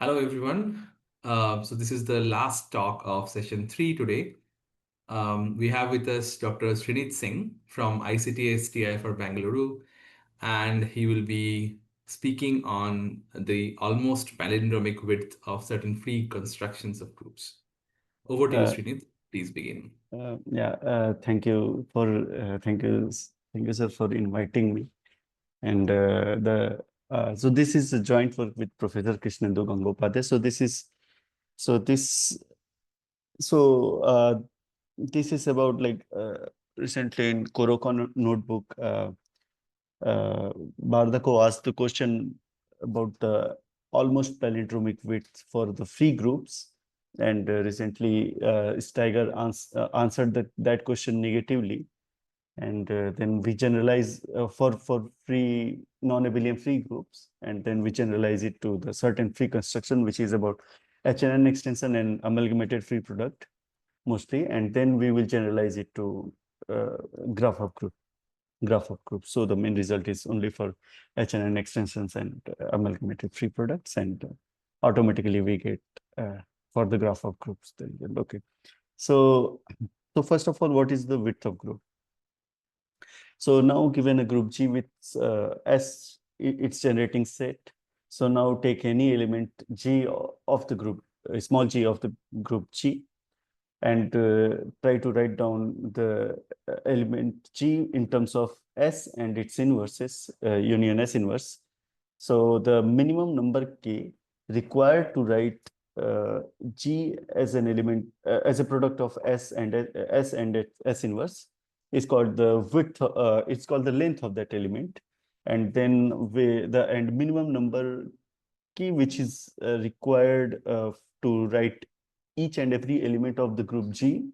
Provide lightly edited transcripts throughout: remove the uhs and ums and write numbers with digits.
Hello, everyone. So this is the last talk of session 3 today. We have with us Dr. Shrinit Singh from ICTS-TIFR Bengaluru, and he will be speaking on the almost palindromic width of certain free constructions of groups. Over to you, Uh, Shrinit. Please begin. Thank you for thank you, sir, for inviting me. And so this is a joint work with Professor Krishnendu Gongopadhyay. So this so this is about recently in Korokon notebook. Bardako asked the question about the almost palindromic width for the free groups. And recently, Steiger answered that question negatively. And then we generalize for free non-abelian free groups. And then we generalize it to the certain free construction, which is about HNN extension and amalgamated free product mostly. And then we will generalize it to uh, graph of group So the main result is only for HNN extensions and amalgamated free products, and automatically we get for the graph of groups. Okay. So first of all, what is the width of group? So now given a group G with S, its generating set. So now take any element G of the group, small g of the group G, and try to write down the element G in terms of S and its inverses, union S inverse. So the minimum number K required to write G as an element, as a product of S and S inverse is called the width, it's called the length of that element. And then minimum number K, which is required to write each and every element of the group G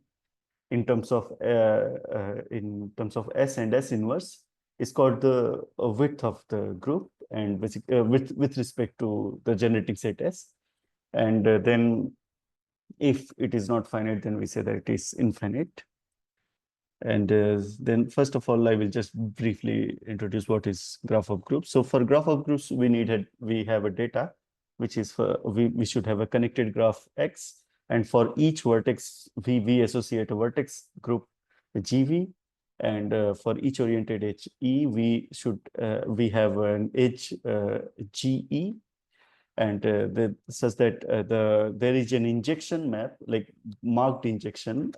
in terms of S and S inverse, is called the width of the group, and with respect to the generating set S. And then if it is not finite, then we say that it is infinite. And then first of all, I will just briefly introduce what is graph of groups. So for graph of groups, we have a data, which is we should have a connected graph X. And for each vertex, we associate a vertex group GV. And for each oriented edge E, we have an edge GE. And such that there is an injection map, like marked injection,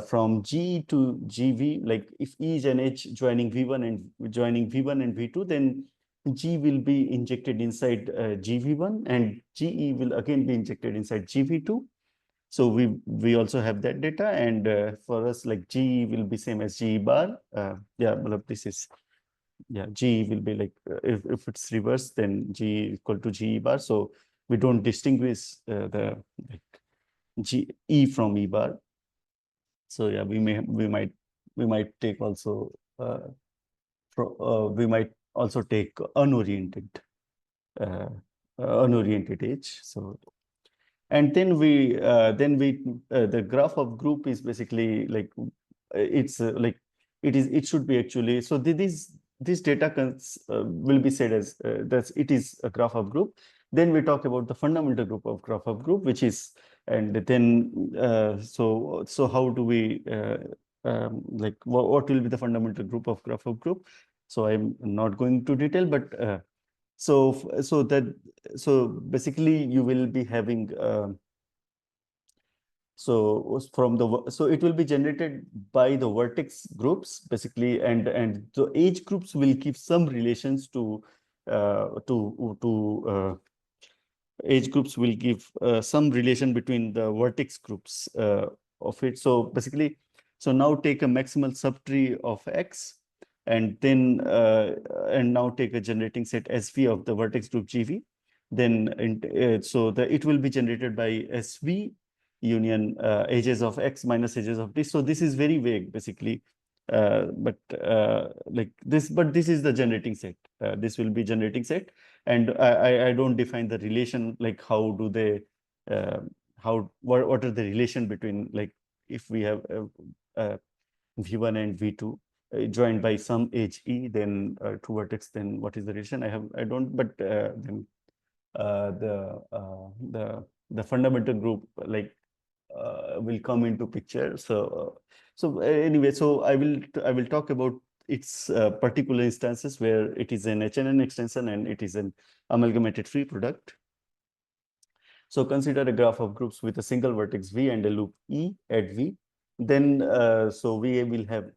from G to GV. Like if E is an edge joining V1 and V2, then G will be injected inside GV1, and GE will again be injected inside GV2. So we also have that data, and for us, like G will be same as G bar. G will be like if it's reversed, then G equal to G bar. So we don't distinguish the like G E from E bar. So yeah, we might take also we might also take unoriented uh, unoriented edge. So and then the graph of group is basically like it's like it should be actually. So this data will be said as that it is a graph of group. Then we talk about the fundamental group of graph of group, which is, and then so how do we like what will be the fundamental group of graph of group? So I'm not going to detail, but so basically you will be having so it will be generated by the vertex groups basically, and the edge groups will give some relations to edge groups will give some relation between the vertex groups of it. So basically, so now take a maximal subtree of X, and then and now take a generating set SV of the vertex group GV. Then it will be generated by SV union edges of X minus edges of this. So this is very vague basically. But this is the generating set. This will be generating set, and I don't define the relation, like how do they what are the relation between, like if we have V1 and V2 joined by some edge E, then two vertex, then what is the relation? I don't, but then the fundamental group will come into picture. So anyway, so I will talk about its particular instances where it is an HNN extension and it is an amalgamated free product. So consider a graph of groups with a single vertex V and a loop E at V. Then so we will have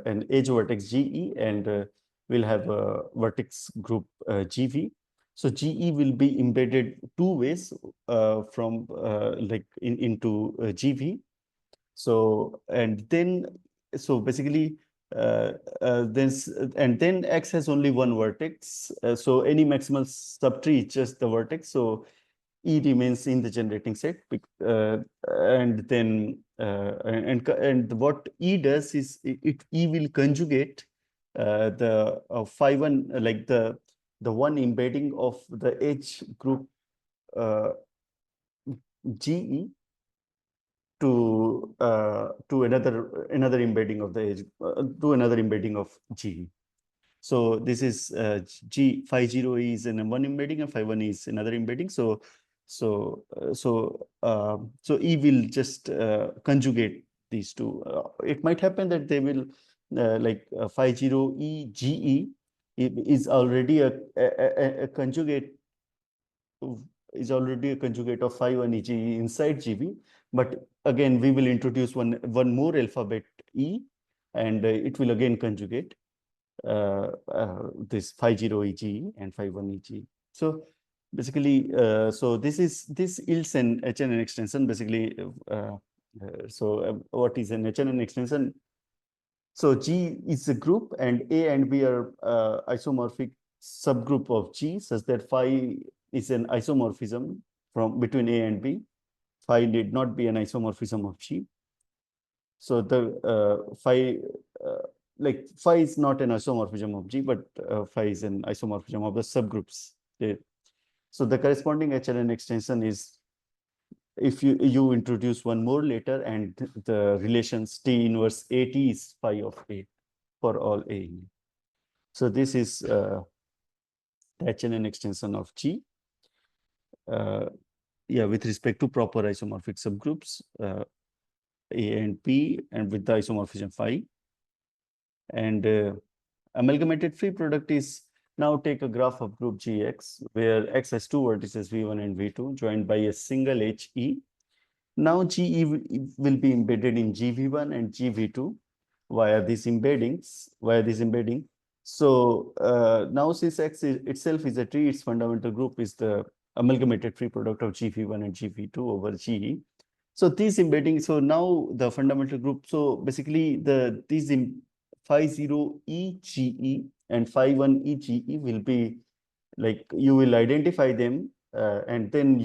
an edge vertex GE and we'll have a vertex group GV. So GE will be embedded two ways from into GV. So and then so basically this and then X has only one vertex. So any maximal subtree is just the vertex. So E remains in the generating set, and then and what E does is E will conjugate the phi one like the one embedding of the H group GE to another embedding of the H to another embedding of GE. So this is G phi 0 is in one embedding and phi 1 is another embedding. So E will just conjugate these two. It might happen that they will phi 0 E GE is already a conjugate of phi 1 EGE inside GV. But again, we will introduce one more alphabet E, and it will again conjugate this phi 0 EGE and phi 1 EGE. So basically, so this yields an HNN extension. Basically, what is an HNN extension? So G is a group, and A and B are isomorphic subgroup of G, such that phi is an isomorphism from between A and B. Phi need not be an isomorphism of G. So the phi is not an isomorphism of G, but phi is an isomorphism of the subgroups. So the corresponding HNN extension is if you introduce one more later, and the relations T inverse AT is phi of A for all A. So this is the HNN extension of G. With respect to proper isomorphic subgroups A and P, and with the isomorphism phi. And amalgamated free product is, now take a graph of group GX where X has two vertices V1 and V2 joined by a single HE. Now GE will be embedded in GV1 and GV2 via this embedding. So now since X itself is a tree, its fundamental group is the amalgamated free product of GV1 and GV2 over GE. So these embeddings, so now the fundamental group, so basically these phi 0 EGE and phi 1 EGE will be like, you will identify them and then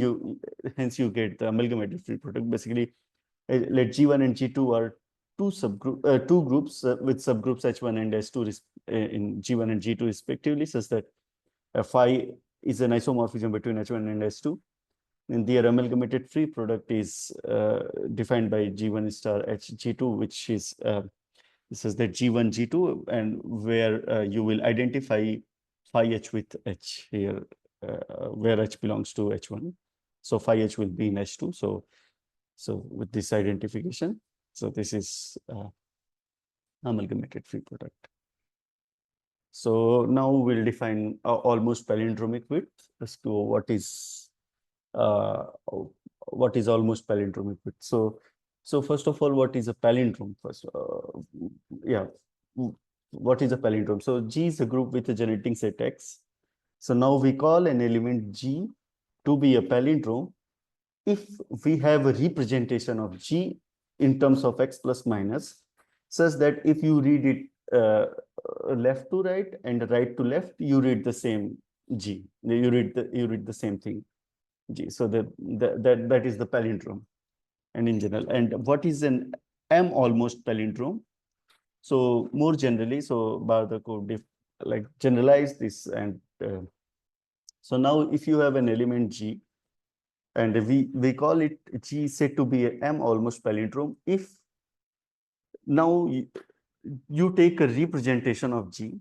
hence you get the amalgamated free product. Basically, let G1 and G2 are two groups with subgroups H1 and H2 in G1 and G2 respectively, such that phi is an isomorphism between H1 and H2. And their amalgamated free product is defined by G1 star HG2, which is this is the G1, G2, and where you will identify phi H with H here, where H belongs to H1. So phi H will be in H2. So with this identification, so this is amalgamated free product. So now we'll define almost palindromic width as to what is almost palindromic width. So first of all, what is a palindrome? What is a palindrome? So G is a group with a generating set X. So now we call an element G to be a palindrome if we have a representation of G in terms of X plus minus, such that if you read it left to right and right to left, you read the same G. You read the same thing, G. So that is the palindrome, and in general. And what is an M almost palindrome? So more generally, so Bharata could generalize this, and so now if you have an element G, and we call it G said to be a M almost palindrome if now you take a representation of G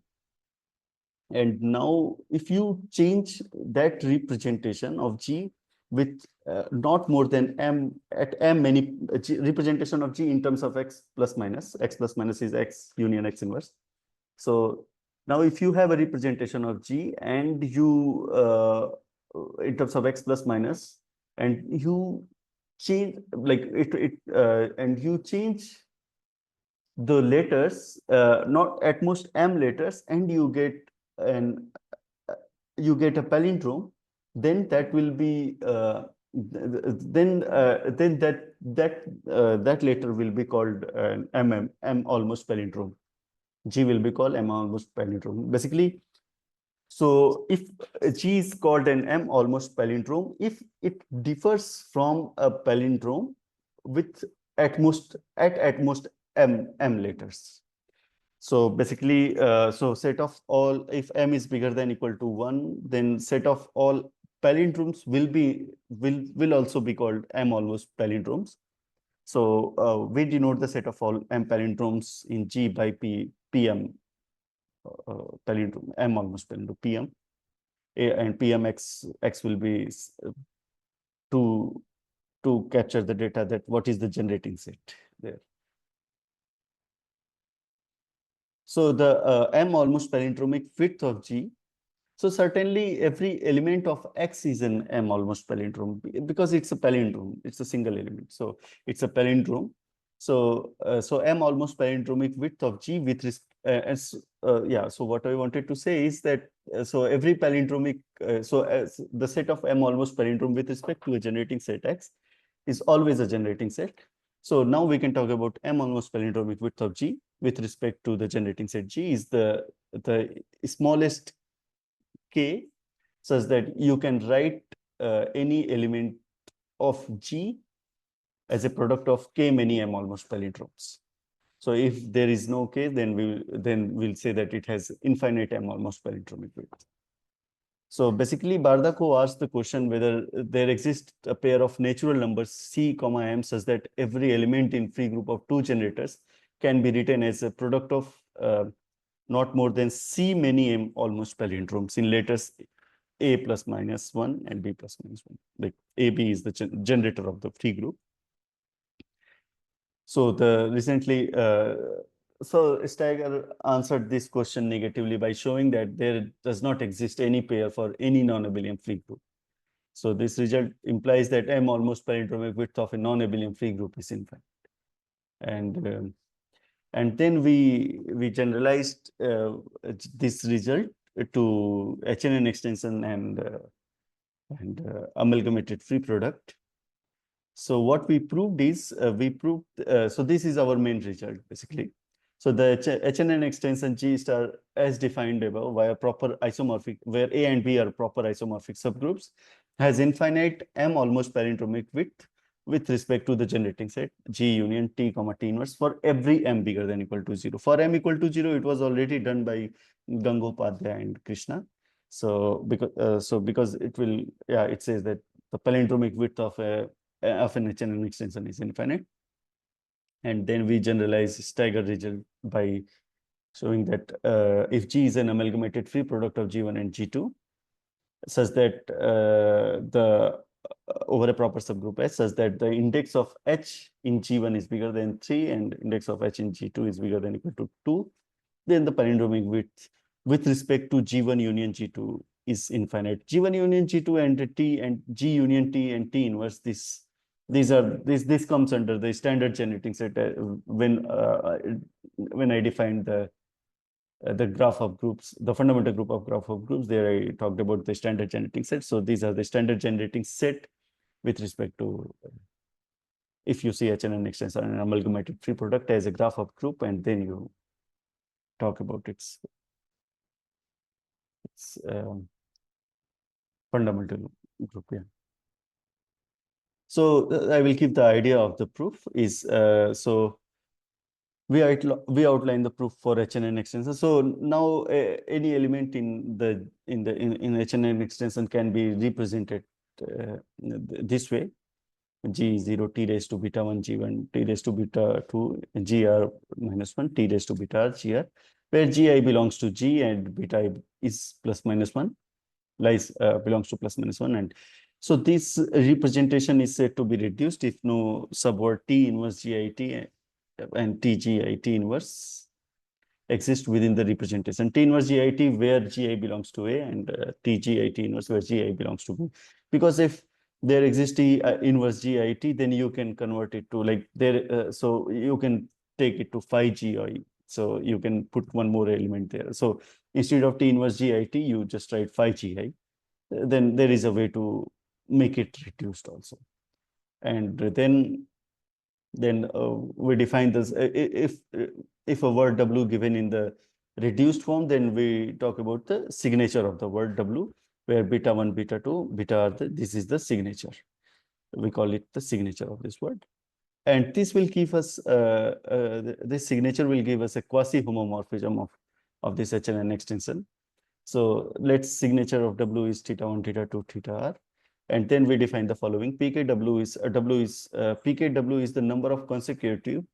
And now if you change that representation of G with not more than m at m many representation of G in terms of x plus minus is x union x inverse. So now if you have a representation of G and you in terms of x plus minus, and you change like and you change the letters, not at most m letters, and an you get a palindrome, then that will be then that letter will be called an m almost palindrome. G will be called m almost palindrome. Basically, so if G is called an m almost palindrome, if it differs from a palindrome with at most m letters. So basically, so set of all, if m is bigger than equal to 1, then set of all palindromes will also be called m almost palindromes. So we denote the set of all m palindromes in G by pm palindrome, m almost palindrome pm, and pmx will be to capture the data that what is the generating set there. So the m almost palindromic width of G. So certainly every element of X is an m almost palindrome because it's a palindrome. It's a single element. So it's a palindrome. So so m almost palindromic width of G with yeah. So what I wanted to say is that so every palindromic so as the set of m almost palindrome with respect to a generating set X is always a generating set. So now we can talk about m almost palindromic width of G with respect to the generating set G is the smallest K, such that you can write any element of G as a product of K many m almost palindromes. So if there is no K, then we'll say that it has infinite m almost palindromic width. So basically, Bardakho asked the question whether there exists a pair of natural numbers C, M such that every element in free group of two generators can be written as a product of not more than C many m almost palindromes in letters A plus minus 1 and B plus minus 1. Like AB is the generator of the free group. So the recently, so Steiger answered this question negatively by showing that there does not exist any pair for any non-abelian free group. So this result implies that M almost palindromic width of a non-abelian free group is infinite. And then we generalized this result to HNN extension and amalgamated free product. So what we proved is so this is our main result basically. So the HNN extension G star as defined above via proper isomorphic, where A and B are proper isomorphic subgroups, has infinite M almost palindromic width with respect to the generating set G union T comma T inverse for every M bigger than equal to 0. For M equal to 0, it was already done by Gangopadhyay and Krishna. So because it will, yeah, it says that the palindromic width of an HNN extension is infinite. And then we generalize Steiger result by showing that if G is an amalgamated free product of G1 and G2, such that over a proper subgroup S, such that the index of H in G1 is bigger than 3 and index of H in G2 is bigger than equal to 2, then the palindromic width with respect to G1 union G2 is infinite. G1 union G2 and T and G union T and T inverse, this comes under the standard generating set when I defined the graph of groups, the fundamental group of graph of groups. There I talked about the standard generating set. So these are the standard generating set with respect to if you see HNN extension and amalgamated free product as a graph of group, and then you talk about its fundamental group. Yeah. So I will give the idea of the proof is so we outline the proof for HNN extension. So now any element in HNN extension can be represented this way: G0 T raised to beta 1 G1 T raised to beta 2 GR minus 1 T raised to beta R GR. where gi belongs to G and beta is plus minus 1, belongs to plus minus 1. And so this representation is said to be reduced if no subword T inverse GIT and TGIT inverse exist within the representation. T inverse GIT where GI belongs to A, and TGIT inverse where GI belongs to B. Because if there exists T inverse GIT, then you can convert it to like there, so you can take it to phi GI. So you can put one more element there. So instead of T inverse GIT, you just write phi GI. Then there is a way to make it reduced also. And then we define this. If a word W given in the reduced form, then we talk about the signature of the word W, where beta 1, beta 2, beta are this is the signature. We call it the signature of this word. And this will give us, this signature will give us a quasi-homomorphism of this HNN extension. So let's signature of W is theta 1, theta 2, theta R. And then we define the following. PKW is the number of consecutive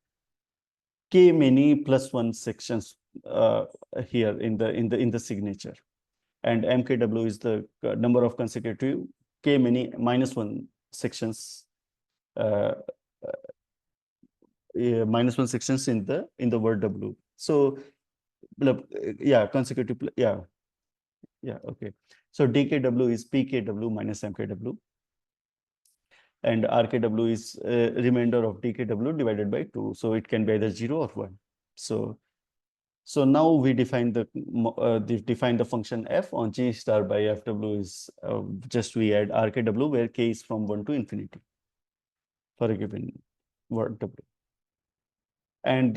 K many plus 1 sections here in the signature. And MKW is the number of consecutive K many minus 1 sections minus 1 sections in the word W. So yeah, consecutive, yeah, okay. So DKW is PKW minus MKW, and RKW is remainder of DKW divided by 2. So it can be either 0 or 1. So now we define the function f on G star by FW is just we add RKW where K is from 1 to infinity for a given word W. And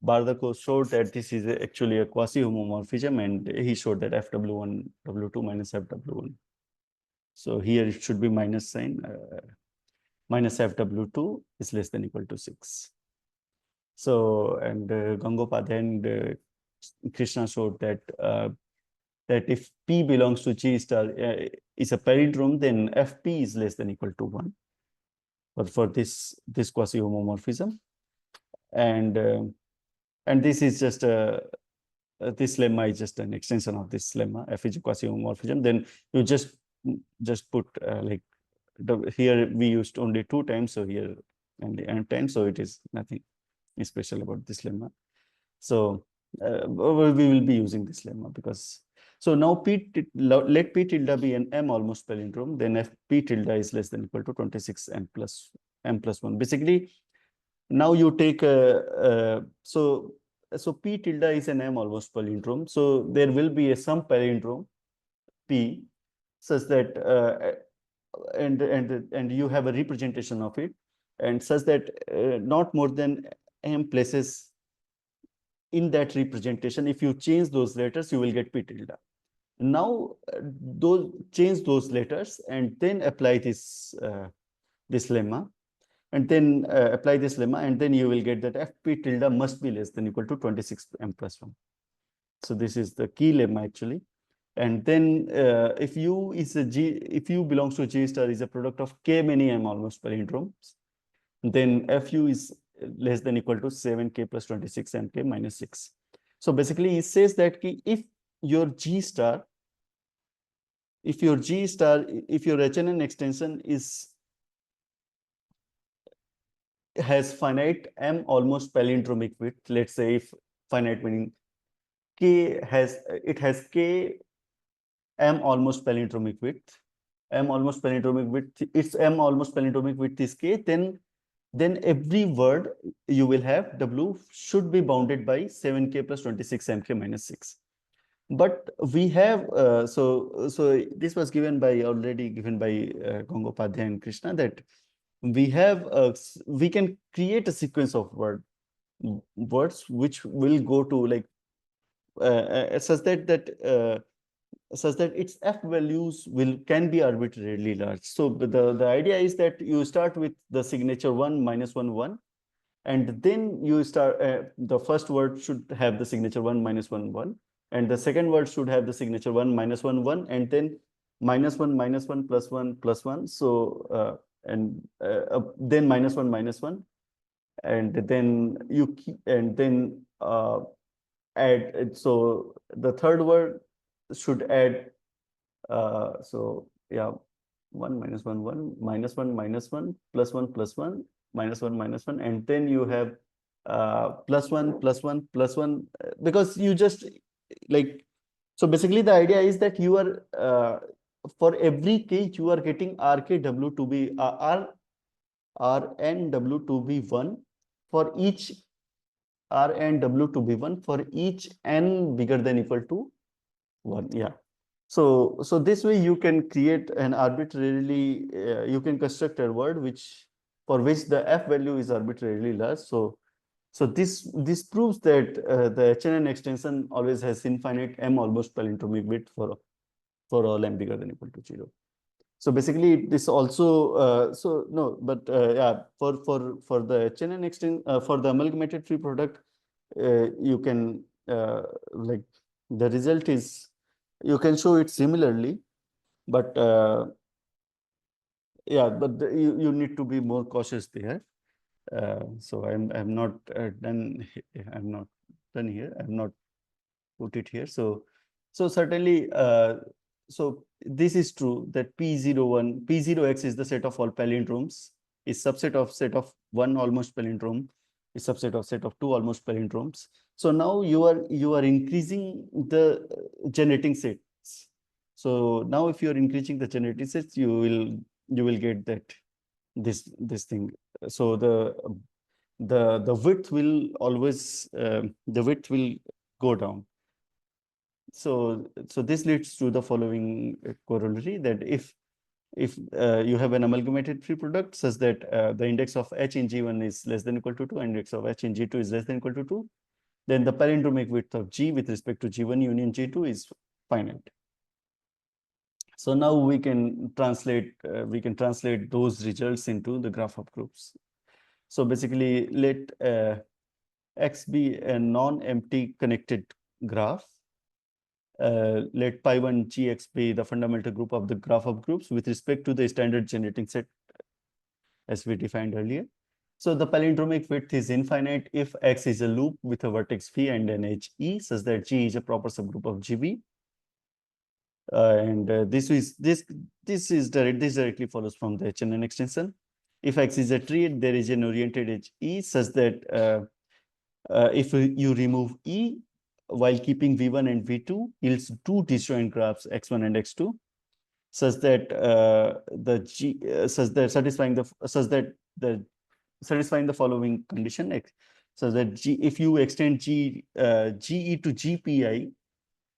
Bardako showed that this is actually a quasi-homomorphism, and he showed that FW1 W2 minus FW1. So here it should be minus sign, minus FW2 is less than equal to 6. So, and Gongopadhyay and Krishna showed that that if P belongs to G star is a palindrome, then FP is less than equal to 1. But for this quasi-homomorphism, and this is just this lemma is just an extension of this lemma. F is a quasi-homomorphism. Then you just put like here we used only 2 times, so here and the n times, so it is nothing special about this lemma. So we will be using this lemma because so now let P tilde be an M almost palindrome, then if P tilde is less than equal to 26 M plus 1. Basically, now you take so P tilde is an M almost palindrome. So there will be some palindrome P such that and you have a representation of it, and such that not more than M places in that representation. If you change those letters, you will get P tilde. Now change those letters and then apply this this lemma, and then apply this lemma, and then you will get that FP tilde must be less than equal to 26 M plus 1. So this is the key lemma actually. And then if U belongs to G star is a product of K many M almost palindromes, then FU is less than equal to 7K plus 26 MK minus 6. So basically it says that if your HNN extension has finite M almost palindromic width, let's say if finite meaning K has K M almost palindromic width, its M almost palindromic width is K, then every word you will have W should be bounded by 7K plus 26 MK minus 6. But we have so this was already given by Gongopadhyay and Krishna, that we can create a sequence of words which will go to like such that its f values can be arbitrarily large. So the idea is that you start with the signature 1 minus 1 1, and then you start the first word should have the signature 1 minus 1 1, and the second word should have the signature 1 minus 1 1, and then minus 1 minus 1 plus 1 plus 1. So then minus 1 minus 1, and then you keep, and then add, so the third word should add, so yeah, 1 minus 1 1 minus 1 minus 1 plus 1 plus 1 minus 1 minus 1, and then you have plus 1 plus 1 plus 1, because you just like, so basically the idea is that you are for every case you are getting RKW to be RNW to be 1 for each RNW to be 1 for each n bigger than equal to 1. Yeah. So this way you can create an arbitrarily, you can construct a word for which the f value is arbitrarily large. So this proves that the HNN extension always has infinite m almost palindromic width for all m bigger than equal to 0. So basically this also, so no, but yeah, for the HNN extension, for the amalgamated free product, you can like the result is, you can show it similarly, but yeah, but you need to be more cautious there. So I'm not done. I'm not done here. I'm not put it here. So certainly, so this is true that P01, P0x is the set of all palindromes, is subset of set of one almost palindrome, is subset of set of two almost palindromes. So now you are increasing the generating sets. So now if you are increasing the generating sets, you will get that this thing. So the width will always the width will go down. So this leads to the following corollary, that if you have an amalgamated free product such that the index of H in G1 is less than equal to 2, and index of H in G2 is less than equal to 2, then the palindromic width of G with respect to G1 union G2 is finite. So now we can translate those results into the graph of groups. So basically, let X be a non-empty connected graph. Let pi1 gx be the fundamental group of the graph of groups with respect to the standard generating set as we defined earlier. So the palindromic width is infinite if X is a loop with a vertex phi and an edge E, such that G is a proper subgroup of GB. And this directly follows from the HNN extension. If X is a tree, there is an oriented edge E, such that if you remove E while keeping V1 and V2, yields two disjoint graphs X1 and X2, such that satisfying the following condition, such that if you extend GE to GPI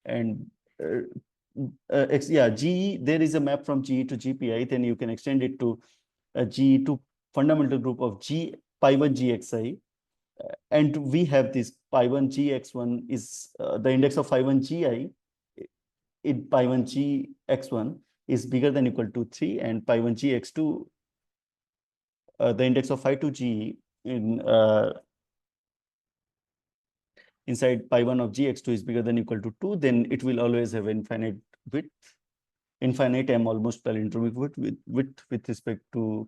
and GE, there is a map from GE to GPI, then you can extend it to GE to fundamental group of G pi1 GXI. And we have this pi1 GX1 is the index of phi1 GI in pi1 GX1 is bigger than equal to 3, and pi1 GX2, the index of phi2 GE inside pi1 of GX2 is bigger than equal to 2, then it will always have infinite width, infinite M almost palindromic width with respect to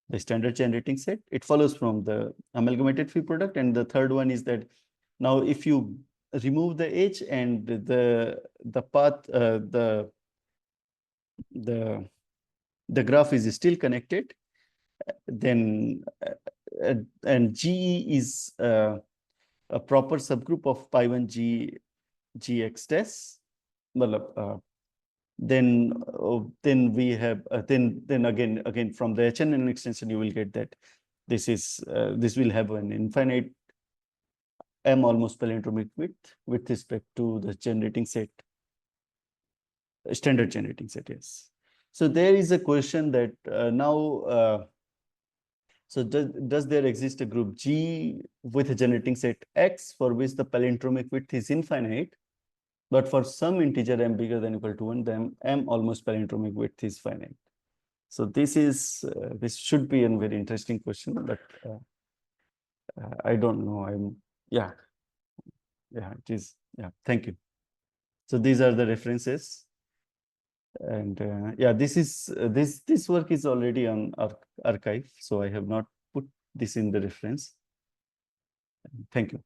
the standard generating set. It follows from the amalgamated free product. And the third one is that now if you remove the H and the path, the graph is still connected, then and GE is a proper subgroup of pi1 GX test, then we have then again from the HNN extension you will get that this will have an infinite M almost palindromic width with respect to the generating set, standard generating set. Yes. So there is a question that now so does there exist a group G with a generating set X for which the palindromic width is infinite, but for some integer m bigger than equal to 1, then M almost palindromic width is finite? So this should be a very interesting question, but I don't know. Yeah, it is. Yeah, thank you. So these are the references, and yeah, this work is already on archive, so I have not put this in the reference. Thank you.